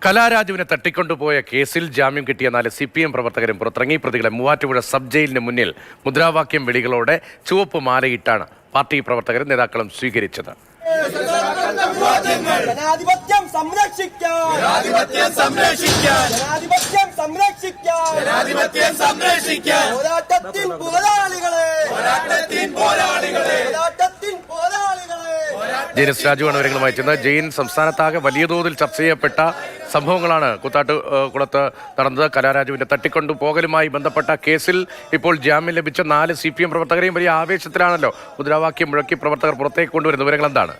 കലാരാജുവിനെ തട്ടിക്കൊണ്ടുപോയ കേസിൽ ജാമ്യം കിട്ടിയ 4 CPM പ്രവർത്തകരും പുറത്തിറങ്ങി. പ്രതികളെ മൂവാറ്റുപുഴ സബ് ജയിലിന് മുന്നിൽ മുദ്രാവാക്യം വിളികളോടെ ചുവപ്പ് മാലയിട്ടാണ് പാർട്ടി പ്രവർത്തകരും നേതാക്കളും സ്വീകരിച്ചത്. ജനാധിപത്യം സംരക്ഷിക്കാൻ, ജനാധിപത്യം സംരക്ഷിക്കാൻ, ജനാധിപത്യം സംരക്ഷിക്കാൻ, ജനാധിപത്യം സംരക്ഷിക്കാൻ, പോരാട്ടത്തിൻ പോരാളികളെ, പോരാട്ടത്തിൻ പോരാളികളെ, പോരാട്ടത്തിൻ പോരാളികളെ. ജെയിൻ രാജുവാണ് വിവരങ്ങളുമായി ചെന്നത്. ജെയിൻ, സംസ്ഥാനത്താകെ വലിയ തോതിൽ ചർച്ച ചെയ്യപ്പെട്ട സംഭവങ്ങളാണ് കൂത്താട്ടുകുളത്ത് നടന്നത്. കലാരാജുവിന്റെ തട്ടിക്കൊണ്ടുപോകലുമായി ബന്ധപ്പെട്ട കേസിൽ ഇപ്പോൾ ജാമ്യം ലഭിച്ച 4 CPM പ്രവർത്തകരെയും വലിയ ആവേശത്തിലാണല്ലോ മുദ്രാവാക്യം മുഴക്കി പ്രവർത്തകർ പുറത്തേക്ക് കൊണ്ടുവരുന്ന വിവരങ്ങൾ എന്താണ്?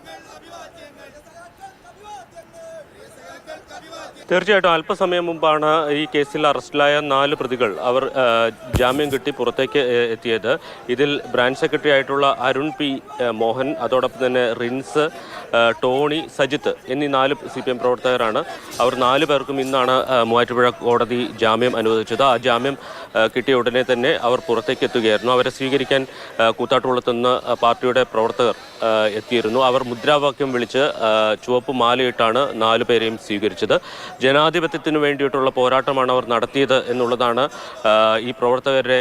തീർച്ചയായിട്ടും അല്പസമയം മുമ്പാണ് ഈ കേസിൽ അറസ്റ്റിലായ 4 പ്രതികൾ അവർ ജാമ്യം കിട്ടി പുറത്തേക്ക് എത്തിയത്. ഇതിൽ ബ്രാഞ്ച് സെക്രട്ടറി ആയിട്ടുള്ള അരുൺ പി മോഹൻ, അതോടൊപ്പം തന്നെ റിൻസ്, ടോണി, സജിത്ത് എന്നീ 4 CPM പ്രവർത്തകരാണ്. അവർ 4 പേർക്കും ഇന്നാണ് മൂവാറ്റുപുഴ കോടതി ജാമ്യം അനുവദിച്ചത്. ആ ജാമ്യം കിട്ടിയ ഉടനെ തന്നെ അവർ പുറത്തേക്ക് എത്തുകയായിരുന്നു. അവരെ സ്വീകരിക്കാൻ കൂത്താട്ടുകുളത്തുനിന്ന് പാർട്ടിയുടെ പ്രവർത്തകർ എത്തിയിരുന്നു. അവർ മുദ്രാവാക്യം വിളിച്ച് ചുവപ്പ് മാലയിട്ടാണ് 4 പേരെയും സ്വീകരിച്ചത്. ജനാധിപത്യത്തിന് വേണ്ടിയിട്ടുള്ള പോരാട്ടമാണ് അവർ നടത്തിയത് എന്നുള്ളതാണ് ഈ പ്രവർത്തകരെ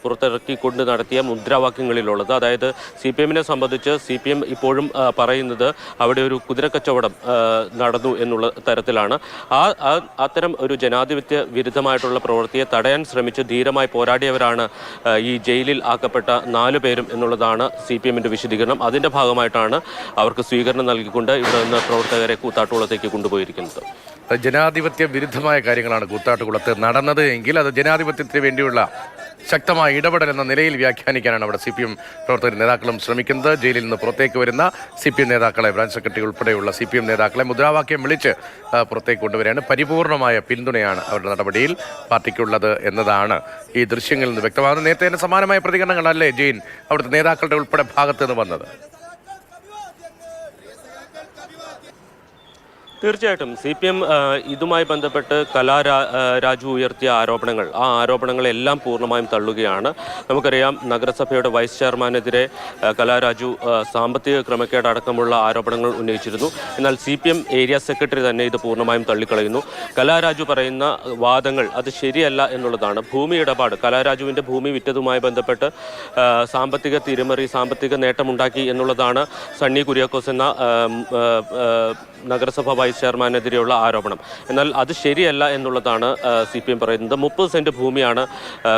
പുറത്തിറക്കിക്കൊണ്ട് നടത്തിയ മുദ്രാവാക്യങ്ങളിലുള്ളത്. അതായത് CPMനെ സംബന്ധിച്ച് CPM ഇപ്പോഴും പറയുന്നത് അവിടെ ഒരു കുതിരക്കച്ചവടം നടന്നു എന്നുള്ള തരത്തിലാണ്. അത്തരം ഒരു ജനാധിപത്യ വിരുദ്ധമായിട്ടുള്ള പ്രവൃത്തിയെ തടയാൻ ശ്രമിച്ച് ധീരമായി പോരാടിയവരാണ് ഈ ജയിലിൽ ആക്കപ്പെട്ട 4 പേരും എന്നുള്ളതാണ് CPMന്റെ വിശദീകരണം. അതിന്റെ ഭാഗമായിട്ടാണ് അവർക്ക് സ്വീകരണം നൽകിക്കൊണ്ട് ഇവിടെ നിന്ന് പ്രവർത്തകരെ കൂത്താട്ടുകുളത്തേക്ക് കൊണ്ടുപോയിരിക്കുന്നത്. ജനാധിപത്യ വിരുദ്ധമായ കാര്യങ്ങളാണ് കൂത്താട്ടുകുളത്ത് നടന്നത് എങ്കിൽ അത് ജനാധിപത്യത്തിന് വേണ്ടിയുള്ള ശക്തമായ ഇടപെടൽ എന്ന നിലയിൽ വ്യാഖ്യാനിക്കാനാണ് അവിടെ CPM പ്രവർത്തകർ നേതാക്കളും ശ്രമിക്കുന്നത്. ജയിലിൽ നിന്ന് പുറത്തേക്ക് വരുന്ന CPM നേതാക്കളെ, ബ്രാഞ്ച് സെക്രട്ടറി ഉൾപ്പെടെയുള്ള CPM നേതാക്കളെ മുദ്രാവാക്യം വിളിച്ച് പുറത്തേക്ക് കൊണ്ടുവരികയാണ്. പരിപൂർണമായ പിന്തുണയാണ് അവരുടെ നടപടിയിൽ പാർട്ടിക്കുള്ളത് എന്നതാണ് ഈ ദൃശ്യങ്ങളിൽ നിന്ന് വ്യക്തമാകുന്നത്. നേരത്തെ തന്നെ സമാനമായ പ്രതികരണങ്ങളല്ലേ ജെയിൻ അവിടുത്തെ നേതാക്കളുടെ ഉൾപ്പെടെ ഭാഗത്ത് നിന്ന് വന്നത്? തീർച്ചയായിട്ടും CPM ഇതുമായി ബന്ധപ്പെട്ട് കലാരാജു ഉയർത്തിയ ആരോപണങ്ങൾ, ആ ആരോപണങ്ങളെല്ലാം പൂർണ്ണമായും തള്ളുകയാണ്. നമുക്കറിയാം, നഗരസഭയുടെ വൈസ് ചെയർമാനെതിരെ കലാരാജു സാമ്പത്തിക ക്രമക്കേട് അടക്കമുള്ള ആരോപണങ്ങൾ ഉന്നയിച്ചിരുന്നു. എന്നാൽ CPM ഏരിയ സെക്രട്ടറി തന്നെ ഇത് പൂർണ്ണമായും തള്ളിക്കളയുന്നു. കലാരാജു പറയുന്ന വാദങ്ങൾ അത് ശരിയല്ല എന്നുള്ളതാണ്. ഭൂമി ഇടപാട്, കലാരാജുവിൻ്റെ ഭൂമി വിറ്റതുമായി ബന്ധപ്പെട്ട് സാമ്പത്തിക തിരിമറി, സാമ്പത്തിക നേട്ടമുണ്ടാക്കി എന്നുള്ളതാണ് സണ്ണി കുര്യാക്കോസ് എന്ന നഗരസഭ വൈസ് ചെയർമാനെതിരെയുള്ള ആരോപണം. എന്നാൽ അത് ശരിയല്ല എന്നുള്ളതാണ് CPM പറയുന്നത്. 30 സെന്റ് ഭൂമിയാണ്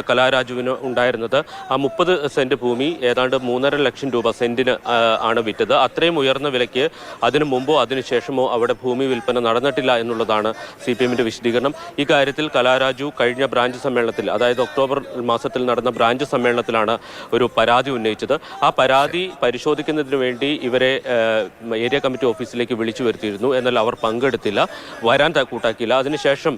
കലാരാജുവിന് ഉണ്ടായിരുന്നത്. ആ 30 സെന്റ് ഭൂമി ഏതാണ്ട് 3.5 ലക്ഷം രൂപ സെന്റിന് ആണ് വിറ്റത്. അത്രയും ഉയർന്ന വിലയ്ക്ക് അതിനു മുമ്പോ അതിനുശേഷമോ അവിടെ ഭൂമി വിൽപ്പന നടന്നിട്ടില്ല എന്നുള്ളതാണ് CPMന്റെ വിശദീകരണം. ഈ കാര്യത്തിൽ കലാരാജു കഴിഞ്ഞ ബ്രാഞ്ച് സമ്മേളനത്തിൽ, അതായത് ഒക്ടോബർ മാസത്തിൽ നടന്ന ബ്രാഞ്ച് സമ്മേളനത്തിലാണ് ഒരു പരാതി ഉന്നയിച്ചത്. ആ പരാതി പരിശോധിക്കുന്നതിന് വേണ്ടി ഇവരെ ഏരിയ കമ്മിറ്റി ഓഫീസിലേക്ക് വിളിച്ചു വരുത്തിയിരുന്നു. എന്നാൽ അവർ പങ്കെടുത്തില്ല, വരാൻ കൂട്ടാക്കിയില്ല. അതിനുശേഷം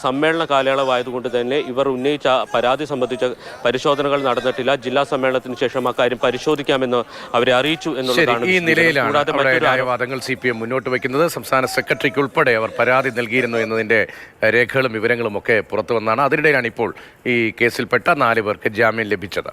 സമ്മേളന കാലയളവായതുകൊണ്ട് തന്നെ ഇവർ ഉന്നയിച്ച പരാതി സംബന്ധിച്ച പരിശോധനകൾ നടന്നിട്ടില്ല. ജില്ലാ സമ്മേളനത്തിന് ശേഷം അക്കാര്യം പരിശോധിക്കാമെന്ന് അവരെ അറിയിച്ചു എന്നുള്ളതാണ്. ഈ നിലയിലാണ് വാദങ്ങൾ CPM മുന്നോട്ട് വയ്ക്കുന്നത്. സംസ്ഥാന സെക്രട്ടറിക്ക് ഉൾപ്പെടെ അവർ പരാതി നൽകിയിരുന്നു എന്നതിന്റെ രേഖകളും വിവരങ്ങളും ഒക്കെ പുറത്തു വന്നാണ്. അതിനിടയിലാണ് ഇപ്പോൾ ഈ കേസിൽപ്പെട്ട 4 പേർക്ക് ജാമ്യം ലഭിച്ചത്.